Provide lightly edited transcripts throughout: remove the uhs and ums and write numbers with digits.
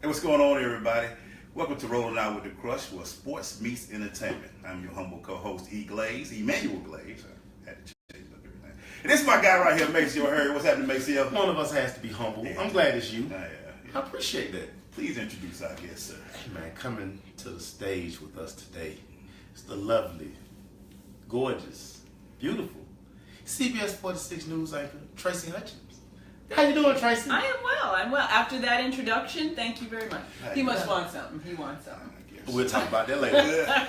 Hey, what's going on, everybody? Welcome to Rolling Out with the Crush, where sports meets entertainment. I'm your humble co-host, Emmanuel Glaze. I had to change up everything. And this is my guy right here, Maceo Harry. What's happening, Maceo? One of us has to be humble. Yeah. I'm glad it's you. Yeah. I appreciate that. Please introduce our guest, sir. Hey man, coming to the stage with us today is the lovely, gorgeous, beautiful CBS 46 News anchor, Tracye Hutchins. How you doing, Tracye? I am well. I'm well. After that introduction, thank you very much. He must want something. He wants something. We'll talk about that later.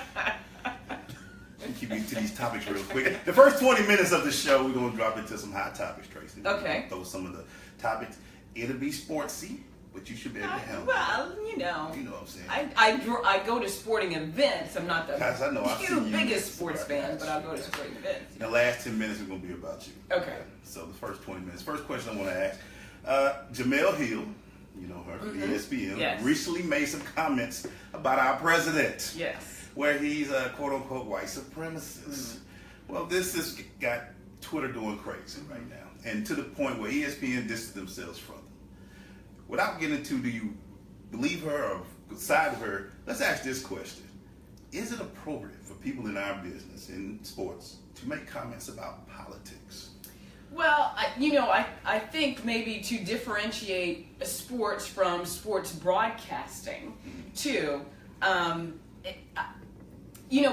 Keep into these topics real quick. The first 20 minutes of the show, we're going to drop into some hot topics, Tracye. Okay. Throw some of the topics. It'll be sportsy, but you should be able to handle it. Well, you know. You know what I'm saying? I go to sporting events. I'm not the Guys, I know, I've seen you. biggest sports fan, but I'll go to sporting events. The last 10 minutes are going to be about you. Okay. So the first 20 minutes. First question I want to ask. Jamel Hill, you know her from ESPN, Yes. recently made some comments about our president. Yes. Where he's a quote-unquote white supremacist. Well, this has got Twitter doing crazy right now. And to the point where ESPN distanced themselves from them. Without getting into do you believe her or side of her, let's ask this question. Is it appropriate for people in our business, in sports, to make comments about politics? Well, I think maybe to differentiate sports from sports broadcasting, too.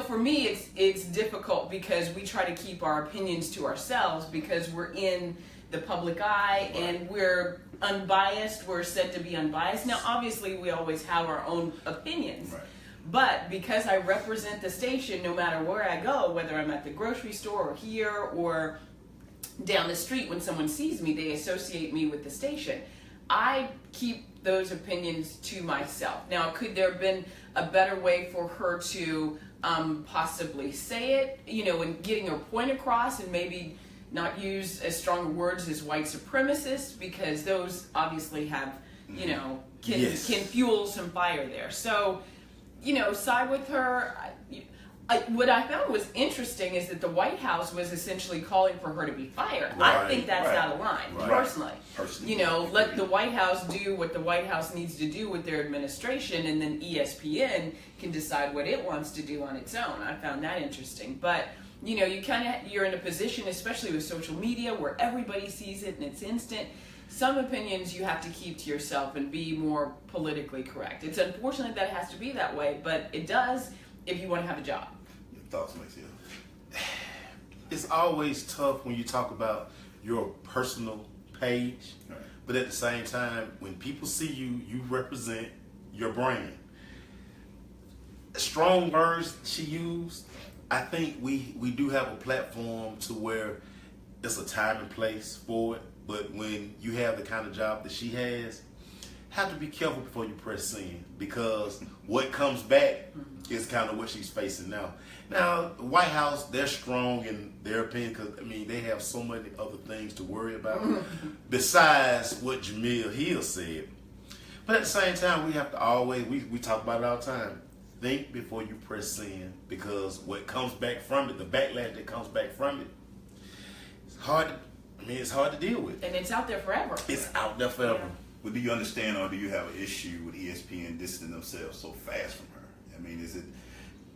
For me, it's difficult because we try to keep our opinions to ourselves because we're in the public eye and we're unbiased. We're said to be unbiased. Now, obviously, we always have our own opinions. Right. But because I represent the station, no matter where I go, whether I'm at the grocery store or here or down the street, when someone sees me, they associate me with the station. I keep those opinions to myself. Now, could there have been a better way for her to possibly say it, and getting her point across and maybe not use as strong words as white supremacists, because those obviously have, can fuel some fire there. So, side with her. What I found was interesting is that the White House was essentially calling for her to be fired. Right, I think that's out of line, personally. Let the White House do what the White House needs to do with their administration, and then ESPN can decide what it wants to do on its own. I found that interesting. But, you're in a position, especially with social media, where everybody sees it and it's instant. Some opinions you have to keep to yourself and be more politically correct. It's unfortunate that it has to be that way, but it does if you want to have a job. Your thoughts, Maceo? It's always tough when you talk about your personal page, Right. but at the same time, when people see you, you represent your brand. Strong words she used. I think we do have a platform to where it's a time and place for it, but when you have the kind of job that she has, have to be careful before you press send, because what comes back is kind of what she's facing now. Now, the White House, they're strong in their opinion because, they have so many other things to worry about besides what Jamel Hill said. But at the same time, we have to always, we talk about it all the time, think before you press send, because what comes back from it, the backlash that comes back from it, it's hard to deal with. And it's out there forever. It's out there forever. Yeah. Well, do you understand, or do you have an issue with ESPN distancing themselves so fast from her?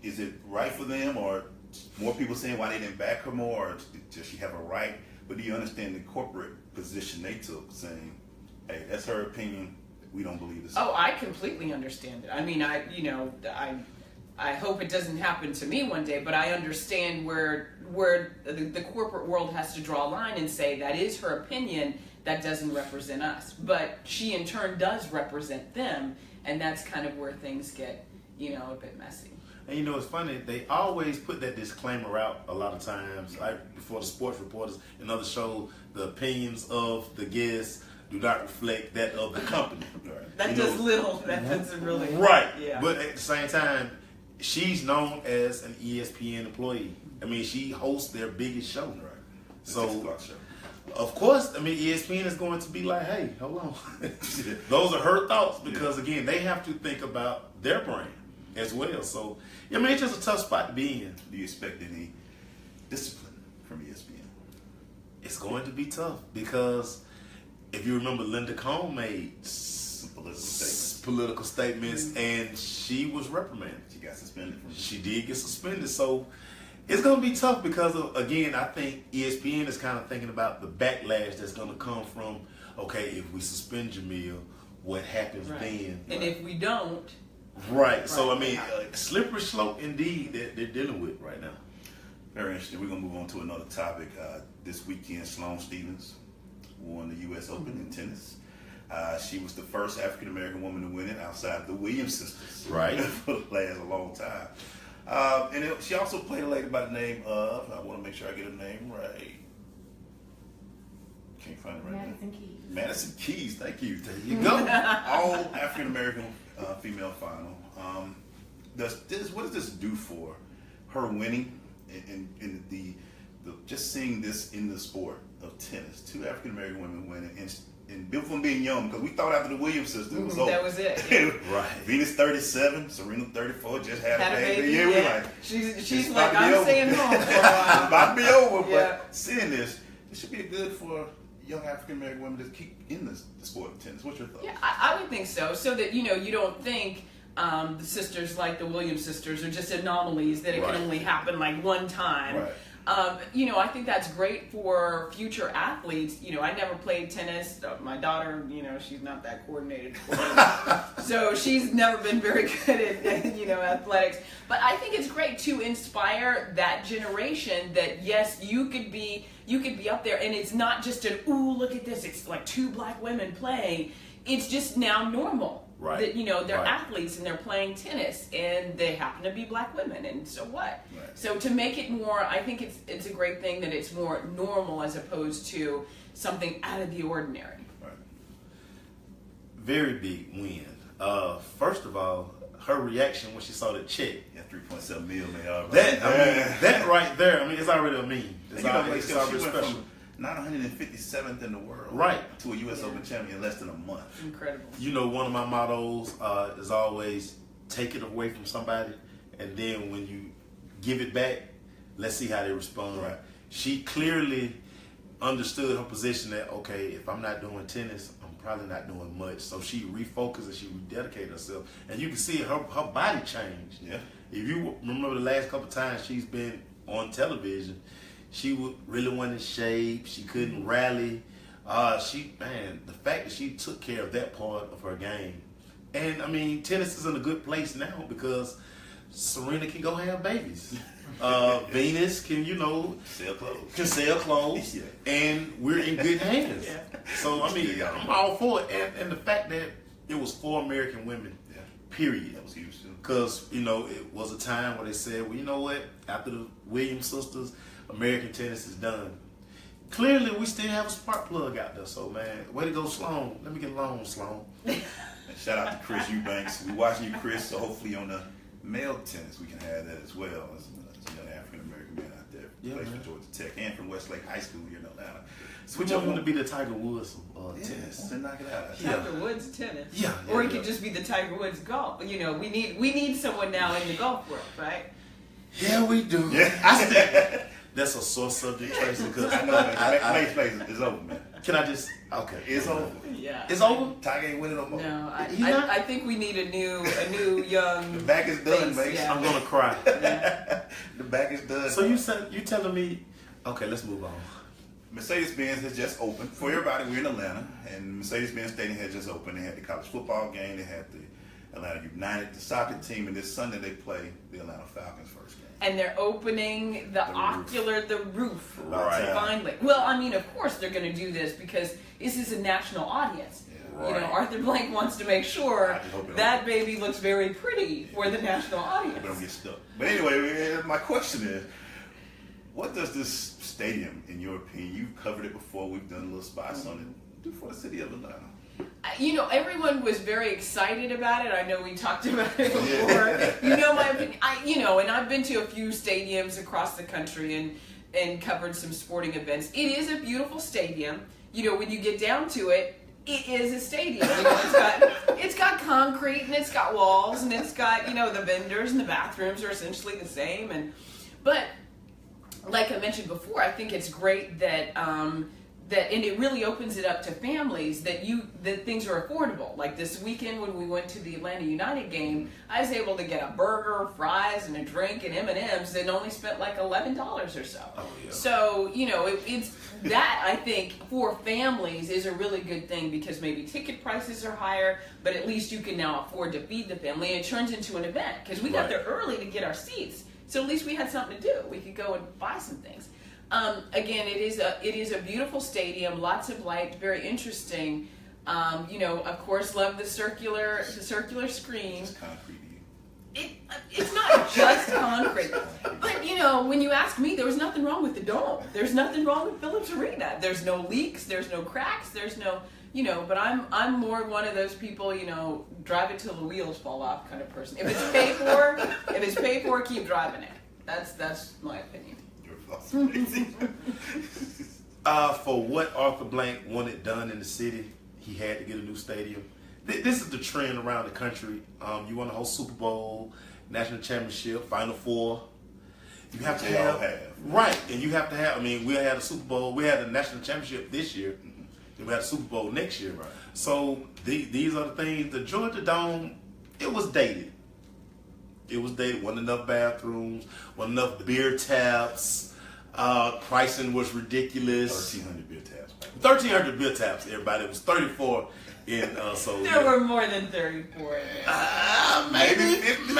Is it right for them, or more people saying why they didn't back her more, or does she have a right? But do you understand the corporate position they took, saying, "Hey, that's her opinion. We don't believe this." Oh, I completely understand it. I hope it doesn't happen to me one day, but I understand where the corporate world has to draw a line and say that is her opinion. That doesn't represent us, but she in turn does represent them, and that's kind of where things get, a bit messy. And it's funny, they always put that disclaimer out a lot of times, like before the sports reporters and other shows, the opinions of the guests do not reflect that of the company. That doesn't really. Right, yeah. But at the same time, she's known as an ESPN employee. She hosts their biggest show. Right. So, 6 o'clock show. Of course, ESPN is going to be like, hey, hold on. Those are her thoughts because, again, they have to think about their brand as well. So, it's just a tough spot to be in. Do you expect any discipline from ESPN? It's going to be tough because if you remember, Linda Cohn made some political statements, and she was reprimanded. She got suspended. She did get suspended, so it's going to be tough because, again, I think ESPN is kind of thinking about the backlash that's going to come from, okay, if we suspend Jamil, what happens then? And if we don't. Right. So, I mean, slippery slope indeed that they're dealing with right now. Very interesting. We're going to move on to another topic. This weekend, Sloane Stephens won the U.S. Open in tennis. She was the first African-American woman to win it outside of the Williams sisters. Right. For the last a long time. She also played a lady by the name of, I want to make sure I get her name right. Can't find it right Madison now. Keys. Madison Keys, thank you. There you go. All African-American female final. What does this do for her winning and the just seeing this in the sport of tennis? Two African-American women winning and built from being young, because we thought after the Williams sisters it was over. That was it. Yeah. Right. Venus 37, Serena 34, just had a baby. Yeah, we're like, she's like, I'm staying home for a it's while. about to be over, Yeah. but seeing this, it should be good for young African-American women to keep in the sport of tennis. What's your thoughts? Yeah, I would think so. So that, you don't think the sisters like the Williams sisters are just anomalies, that it Right. can only happen like one time. Right. I think that's great for future athletes. I never played tennis. My daughter, she's not that coordinated. So she's never been very good at, athletics. But I think it's great to inspire that generation that, yes, you could be up there, and it's not just an, ooh, look at this. It's like two black women playing. It's just now normal. Right. That, they're Right. athletes and they're playing tennis and they happen to be black women, and so what? Right. So to make it more, I think it's a great thing that it's more normal as opposed to something out of the ordinary. Right. Very big win. First of all, her reaction when she saw the check. Yeah, 3.7 million. That right there, it's already a meme. It's she already went special. from 957th in the world, Right. to a U.S. Open champion in less than a month. Incredible. One of my mottos is always take it away from somebody, and then when you give it back, let's see how they respond. Right. She clearly understood her position that, okay, if I'm not doing tennis, I'm probably not doing much. So she refocused and she rededicated herself. And you can see her body change. Yeah. If you remember the last couple times she's been on television, she really wasn't in shape. She couldn't rally. The fact that she took care of that part of her game. And, tennis is in a good place now because Serena can go have babies. Venus can, Sell clothes. Can sell clothes. Yeah. And we're in good hands. Yeah. So, I'm all for it. And the fact that it was 4 American women, Yeah. period. That was huge too. Because, it was a time where they said, well, you know what? After the Williams sisters, American tennis is done. Clearly, we still have a spark plug out there. So, man, way to go, Sloane. Let me get along, Sloane. And shout out to Chris Eubanks. We're watching you, Chris. So hopefully on the male tennis, we can have that as well. As another African-American man out there. Yeah, Plays man. for Georgia Tech and from Westlake High School here in Atlanta. Which I want to be the Tiger Woods of tennis. tennis. To knock it out. Tiger Woods tennis. Yeah, Or it yeah. could just be the Tiger Woods golf. We need someone now in the golf world, right? Yeah, we do. Yeah. That's a sore subject, Tracye, because I know, man. Place it's over, man. Can I just, okay. It's over. Yeah. It's over? Tiger ain't winning no more. No, He's not? I think we need a new young. The back is done, face, mate. yeah. I'm going to cry. The back is done. So you telling me, okay, let's move on. Mercedes-Benz has just opened. For everybody, we're in Atlanta, and Mercedes-Benz Stadium had just opened. They had the college football game. They had the Atlanta United, the soccer team, and this Sunday they play the Atlanta Falcons first game. And they're opening the roof. Right. Finally. Well, of course they're going to do this because this is a national audience. Yeah, right. Arthur Blank wants to make sure I just hope it that don't- baby looks very pretty for the national But don't audience. get stuck. But anyway, my question is, what does this stadium, in your opinion, you've covered it before, we've done little spots on it, do for the city of Atlanta? Everyone was very excited about it. I know we talked about it before. My opinion. And I've been to a few stadiums across the country and covered some sporting events. It is a beautiful stadium. When you get down to it, it is a stadium. It's got concrete and it's got walls and it's got the vendors and the bathrooms are essentially the same. But like I mentioned before, I think it's great that and it really opens it up to families that things are affordable. Like this weekend when we went to the Atlanta United game, I was able to get a burger, fries, and a drink and M&Ms and only spent like $11 or so. Oh, yeah. So, you know, it's that I think for families is a really good thing because maybe ticket prices are higher, but at least you can now afford to feed the family. And it turns into an event because we got there early to get our seats. So at least we had something to do. We could go and buy some things. Again, it is a beautiful stadium, lots of light, very interesting. You know, of course, love the circular screen. It's concrete. It's not just concrete, but you know, when you ask me, there was nothing wrong with the dome. There's nothing wrong with Phillips Arena. There's no leaks. There's no cracks. There's no, you know. But I'm more one of those people, you know, drive it till the wheels fall off kind of person. If it's paid for, keep driving it. That's my opinion. For what Arthur Blank wanted done in the city, he had to get a new stadium. This is the trend around the country. You want to host Super Bowl, national championship, Final Four. You have to have right, and you have to have. I mean, we had a Super Bowl. We had a national championship this year. Then we had a Super Bowl next year. Right. So these are the things. The Georgia Dome, it was dated. It was dated. Wasn't enough bathrooms. Wasn't enough beer taps. Pricing was ridiculous. 1,300 beer taps. 1,300 beer taps. Everybody, it was 34 in. So there were more than 34. Maybe 40.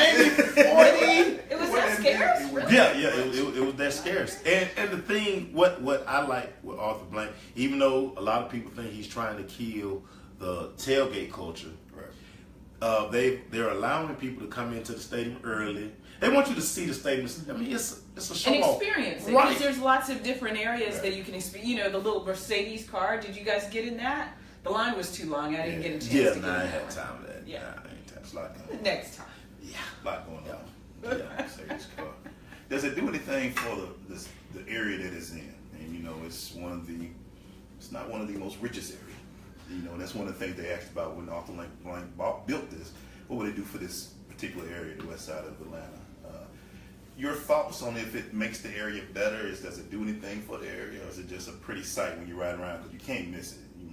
It was that scarce. Really? Yeah, it was that scarce. And the thing, what I like with Arthur Blank, even though a lot of people think he's trying to kill the tailgate culture, right? They're allowing people to come into the stadium early. They want you to see the stadium. I mean, it's a show. An experience. Right. Because there's lots of different areas that you can experience. You know, the little Mercedes car. Did you guys get in that? The line was too long. I didn't get a chance to get in that. I ain't had time for that. Yeah. I ain't time. It's a lot going on. Next time. Yeah. A lot going on. Yeah. Mercedes car. Does it do anything for the area that it's in? And you know, it's not one of the most richest areas. You know, and that's one of the things they asked about when Arthur Blank built this. What would they do for this particular area, the west side of Atlanta? Your thoughts on if it makes the area better? Does it do anything for the area, or is it just a pretty sight when you ride around? Because you can't miss it. You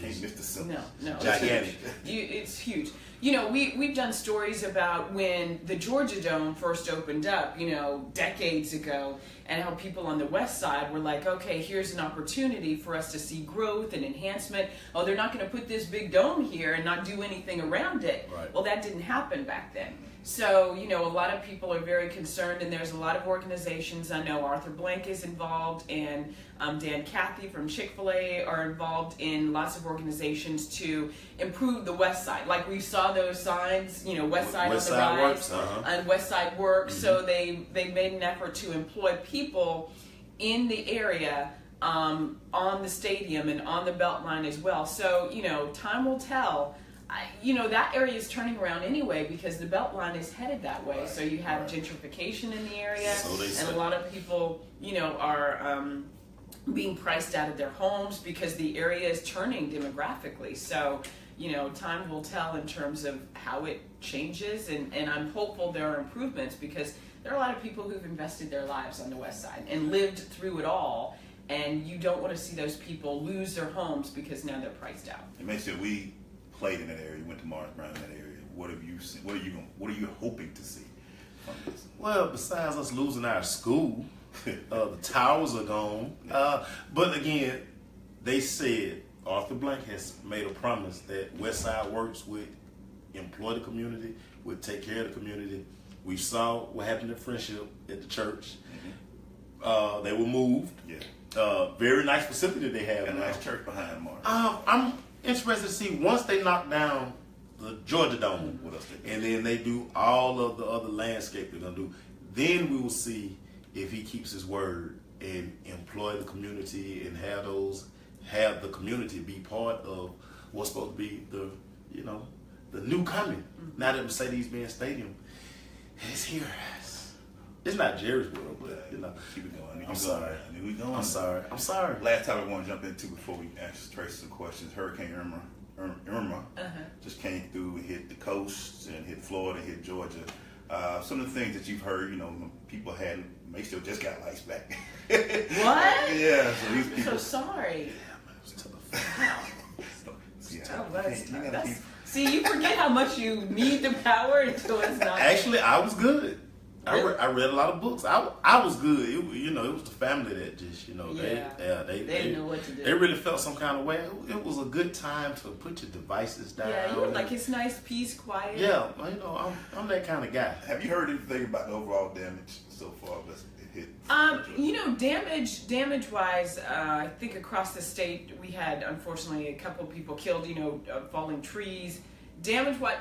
can't miss the symbol. No, gigantic. It's huge. You know, we've done stories about when the Georgia Dome first opened up, you know, decades ago, and how people on the west side were like, okay, here's an opportunity for us to see growth and enhancement. Oh, they're not going to put this big dome here and not do anything around it. Right. Well, that didn't happen back then. So, you know, a lot of people are very concerned, and there's a lot of organizations. I know Arthur Blank is involved, and Dan Cathy from Chick-fil-A are involved in lots of organizations to improve the West Side. Like we saw those signs, you know, West Side on the rise and West Side Works. Mm-hmm. So they made an effort to employ people in the area on the stadium and on the Beltline as well. So, you know, time will tell. You know, that area is turning around anyway because the Beltline is headed that way. Right, so you have gentrification in the area, and a lot of people, you know, are being priced out of their homes because the area is turning demographically. So, you know, time will tell in terms of how it changes, and I'm hopeful there are improvements because there are a lot of people who've invested their lives on the West Side and lived through it all, and you don't want to see those people lose their homes because now they're priced out. It makes it played in that area. You went to Mars Brown in that area. What have you seen? What are you hoping to see from this? Well, besides us losing our school, the towers are gone. But again, they said Arthur Blank has made a promise that Westside Works would employ the community, would take care of the community. We saw what happened at Friendship at the church. Mm-hmm. They were moved. Yeah. Very nice facility they have. And a nice church behind Mars. I'm interested to see once they knock down the Georgia Dome, and then they do all of the other landscape they're gonna do. Then we will see if he keeps his word and employ the community and have the community be part of what's supposed to be the new coming. Mm-hmm. Now that Mercedes-Benz Stadium is here. It's not Jerry's world, but you know. Keep it going. I'm sorry. I'm sorry. Last topic I want to jump into before we ask Tracye some questions. Hurricane Irma just came through and hit the coast and hit Florida, hit Georgia. Some of the things that you've heard, people may still just got lights back. What? Yeah, so these people. So sorry. Wow. See, you forget how much you need the power until it's not. Actually, I was good. Really? I read a lot of books. I was good. It was the family that just, they didn't know what to do. They really felt some kind of way. It was a good time to put your devices down. Yeah, you were like, it's nice, peace, quiet. Yeah, I'm that kind of guy. Have you heard anything about the overall damage so far that's hit? Damage-wise, I think across the state we had, unfortunately, a couple people killed, falling trees. Damage-wise,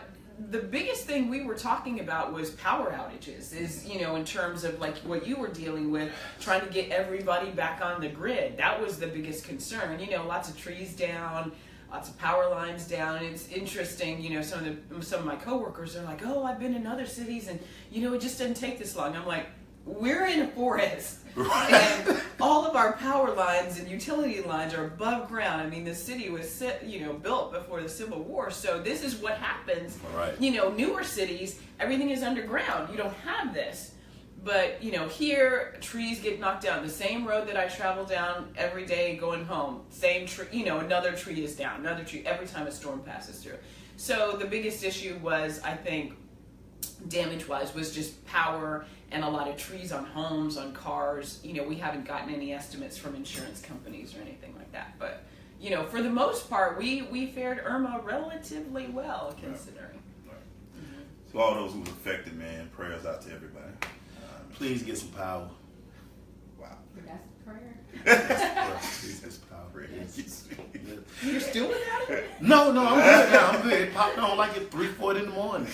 the biggest thing we were talking about was power outages, in terms of like what you were dealing with, trying to get everybody back on the grid. That was the biggest concern. Lots of trees down, lots of power lines down. It's interesting, some of my coworkers are like, oh, I've been in other cities and, it just didn't take this long. I'm like, we're in a forest, and all of our power lines and utility lines are above ground. I mean, the city was built before the Civil War, so this is what happens. Right. Newer cities, everything is underground. You don't have this, but here trees get knocked down. The same road that I travel down every day going home, same tree. Another tree is down, another tree every time a storm passes through. So the biggest issue was, I think, damage-wise, was just power and a lot of trees on homes, on cars. We haven't gotten any estimates from insurance companies or anything like that. But, for the most part, we fared Irma relatively well, considering. Right. Mm-hmm. So all those who were affected, man, prayers out to everybody. Please get some power. Wow. That's prayer. Please get some power. Yes. You're still without it? No, I'm good now. I'm good. It popped on like at 3:40 in the morning.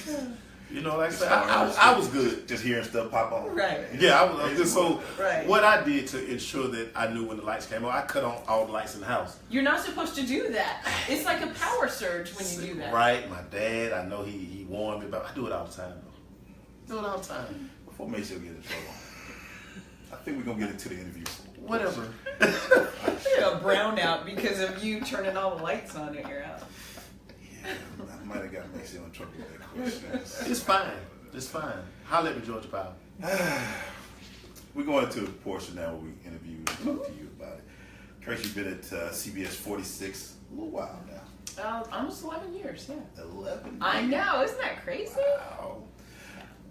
Like I said, I was good. Just hearing stuff pop on. Right. Yeah, I was. So Right. what I did to ensure that I knew when the lights came on, I cut on all the lights in the house. You're not supposed to do that. It's like a power surge when you do that. Right. My dad, I know he warned me about. I do it all the time though. Do it all the time. Before Macy will get in trouble. I think we're gonna get into the interview. Whatever. You had a brownout because of you turning all the lights on at your house. Yeah, I might have got Macy in trouble with that question. It's fine. It's fine. Holler at me, Georgia Powell. We're going into the portion now where we interview and talk to you about it. Tracye, you've been at CBS 46 a little while now. Almost 11 years, yeah. 11 I know, isn't that crazy? Wow.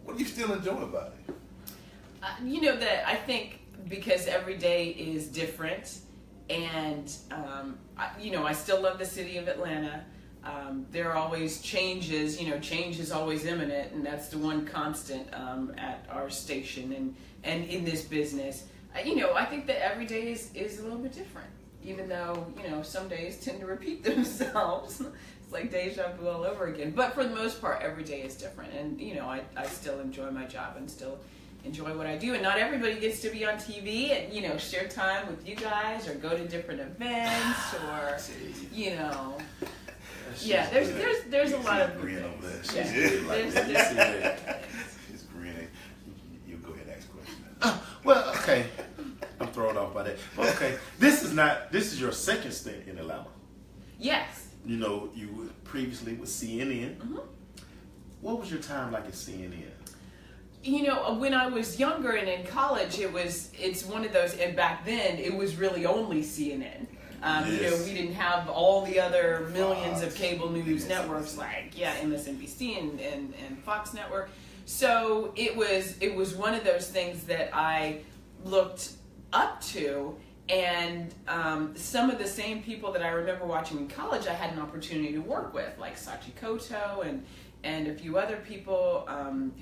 What do you still enjoy about it? That I think because every day is different, and I still love the city of Atlanta. There are always changes. Change is always imminent, and that's the one constant at our station and in this business. I think that every day is a little bit different, even though some days tend to repeat themselves. It's like deja vu all over again. But for the most part, every day is different, and I still enjoy my job and still enjoy what I do. And not everybody gets to be on TV and share time with you guys or go to different events or yeah. There's a lot of grinning over there. Yeah. She's grinning. You go ahead and ask questions. Well, okay. I'm thrown off by that. Okay. This is your second stint in Atlanta. Yes. You were previously with CNN. Mm-hmm. What was your time like at CNN? When I was younger and in college, it's one of those, and back then it was really only CNN. Yes. We didn't have all the other millions of cable news networks like MSNBC and Fox Network. So it was one of those things that I looked up to, and some of the same people that I remember watching in college, I had an opportunity to work with, like Sachi Koto and a few other people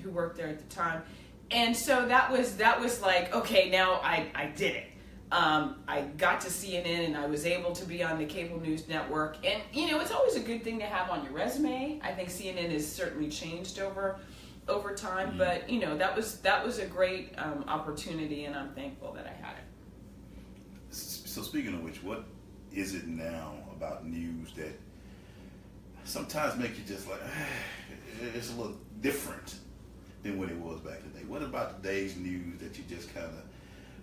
who worked there at the time. And so that was like, okay, now I did it. I got to CNN and I was able to be on the cable news network. And, it's always a good thing to have on your resume. I think CNN has certainly changed over time, Mm-hmm. but that was a great opportunity, and I'm thankful that I had it. So speaking of which, what is it now about news that sometimes make you just like, it's a little different than what it was back in the day? What about today's news that you just kind of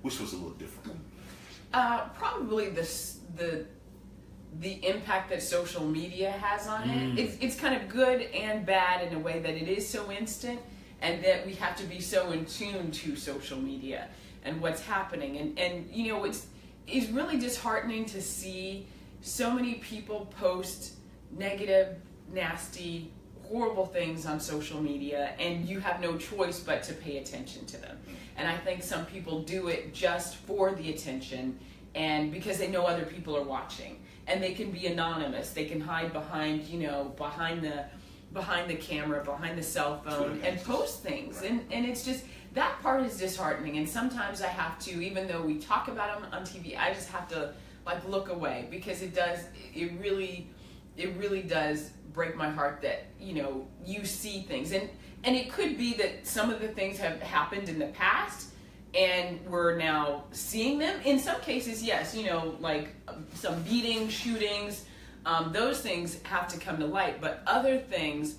wish was a little different? Probably the impact that social media has on it. It's kind of good and bad in a way that it is so instant, and that we have to be so in tune to social media and what's happening. And you know, it's really disheartening to see so many people post negative, nasty, horrible things on social media, and you have no choice but to pay attention to them. And I think some people do it just for the attention, and because they know other people are watching, and they can be anonymous. They can hide behind, you know, behind the camera, behind the cell phone, and post things. And it's just, that part is disheartening. And sometimes I have to, even though we talk about them on TV, I just have to like look away, because it really does break my heart that, you know, you see things. And it could be that some of the things have happened in the past and we're now seeing them. In some cases, yes, you know, like some beatings, shootings, those things have to come to light. But other things,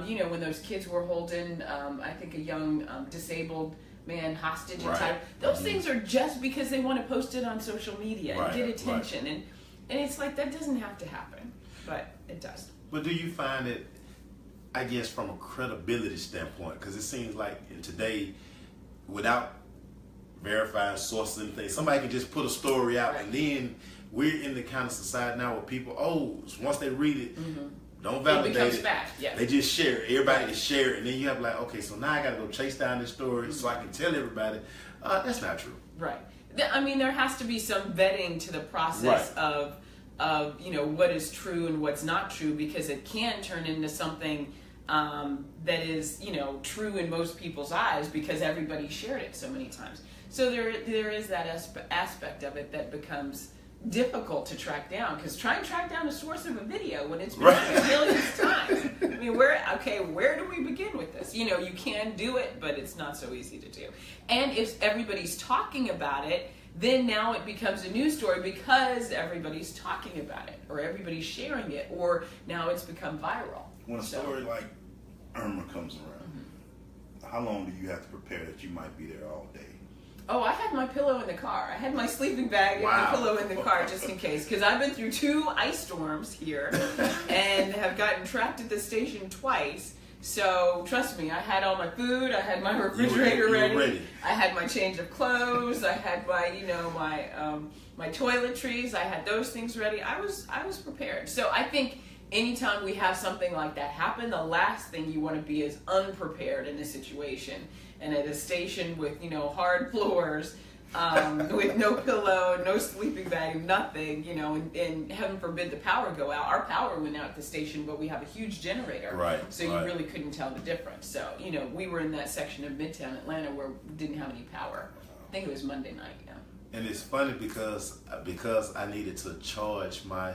you know, when those kids were holding, I think a young disabled man hostage and type, those things are just because they want to post it on social media and get attention. And it's like, that doesn't have to happen, but it does. But do you find it, I guess, from a credibility standpoint, because it seems like in today, without verifying sources and things, somebody can just put a story out, and then we're in the kind of society now where people, once they read it, don't validate it. Becomes fact, yeah. They just share it. Everybody is sharing, and then you have like, okay, so now I got to go chase down this story so I can tell everybody. That's not true. Right. I mean, there has to be some vetting to the process of you know, what is true and what's not true, because it can turn into something that is, you know, true in most people's eyes because everybody shared it so many times. So there is that aspect of it that becomes difficult to track down, because try and track down a source of a video when it's been right. millions of times. I mean, where do we begin with this? You know, you can do it, but it's not so easy to do. And if everybody's talking about it, then now it becomes a news story because everybody's talking about it, or everybody's sharing it, or now it's become viral. When a story like Irma comes around, how long do you have to prepare that you might be there all day? Oh, I had my pillow in the car. I had my sleeping bag and the pillow in the car just in case, because I've been through 2 ice storms here and have gotten trapped at the station twice. So trust me, I had all my food, I had my refrigerator ready, I had my change of clothes, I had my, you know, my toiletries, I had those things ready. I was prepared. So I think anytime we have something like that happen, the last thing you want to be is unprepared in a situation. And at a station with, you know, hard floors, with no pillow, no sleeping bag, nothing, you know, and heaven forbid the power go out. Our power went out at the station, but we have a huge generator. So you really couldn't tell the difference. So, you know, we were in that section of Midtown Atlanta where we didn't have any power. I think it was Monday night, And it's funny because I needed to charge my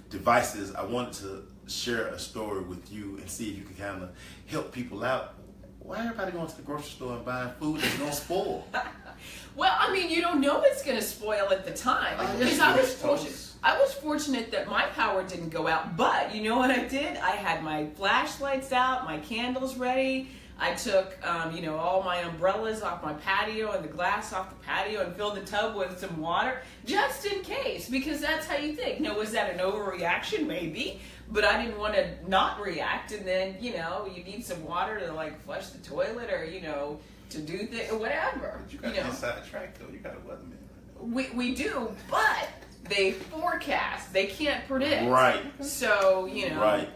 devices, I wanted to share a story with you and see if you could kind of help people out. Why everybody going to the grocery store and buying food that's going to spoil? Well, I mean, you don't know it's going to spoil at the time. Because I was fortunate that my power didn't go out. But you know what I did? I had my flashlights out, my candles ready. I took, you know, all my umbrellas off my patio and the glass off the patio and filled the tub with some water just in case, because that's how you think. Now, was that an overreaction? Maybe. But I didn't want to not react, and then, you know, you need some water to, like, flush the toilet or, you know, to do things, or whatever. But you got inside track, though. You got a weatherman right now. We do, but they forecast. They can't predict. Right. So, you know. Right.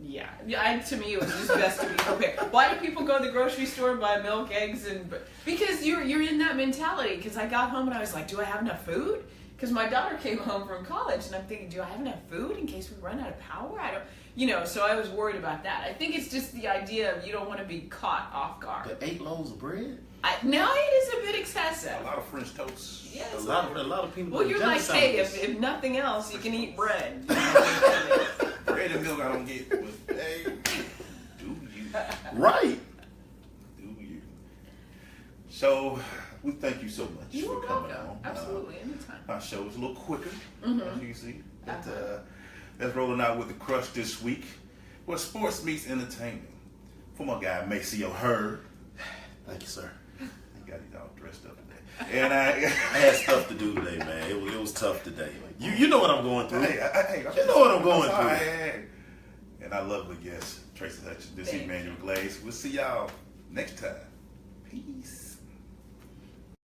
Yeah. To me, it was just best to be prepared. Why do people go to the grocery store and buy milk, eggs, and... Because you're in that mentality. Because I got home and I was like, do I have enough food? Because my daughter came home from college, and I'm thinking, do I have enough food in case we run out of power? I don't, you know, so I was worried about that. I think it's just the idea of you don't want to be caught off guard. The 8 loaves of bread? Now it is a bit excessive. A lot of French toast. Yes. A lot of people. Well, you're like, hey, if nothing else, you can eat bread. Bread and milk I don't get, but hey, do you. Right. Do you. So, we thank you so much You're for coming welcome. on. Absolutely, anytime. Our show is a little quicker, as you see. But, that's rolling out with the crush this week, where sports meets entertainment. For my guy, Maceo Hurd. Thank you, sir. He got it all dressed up today. And I had stuff to do today, man. It was tough today. You know what I'm going through. Hey, you know what I'm going through. Hey. and our lovely guest, Tracye Hutchins. This is Thanks. Emmanuel Glaze. We'll see y'all next time. Peace.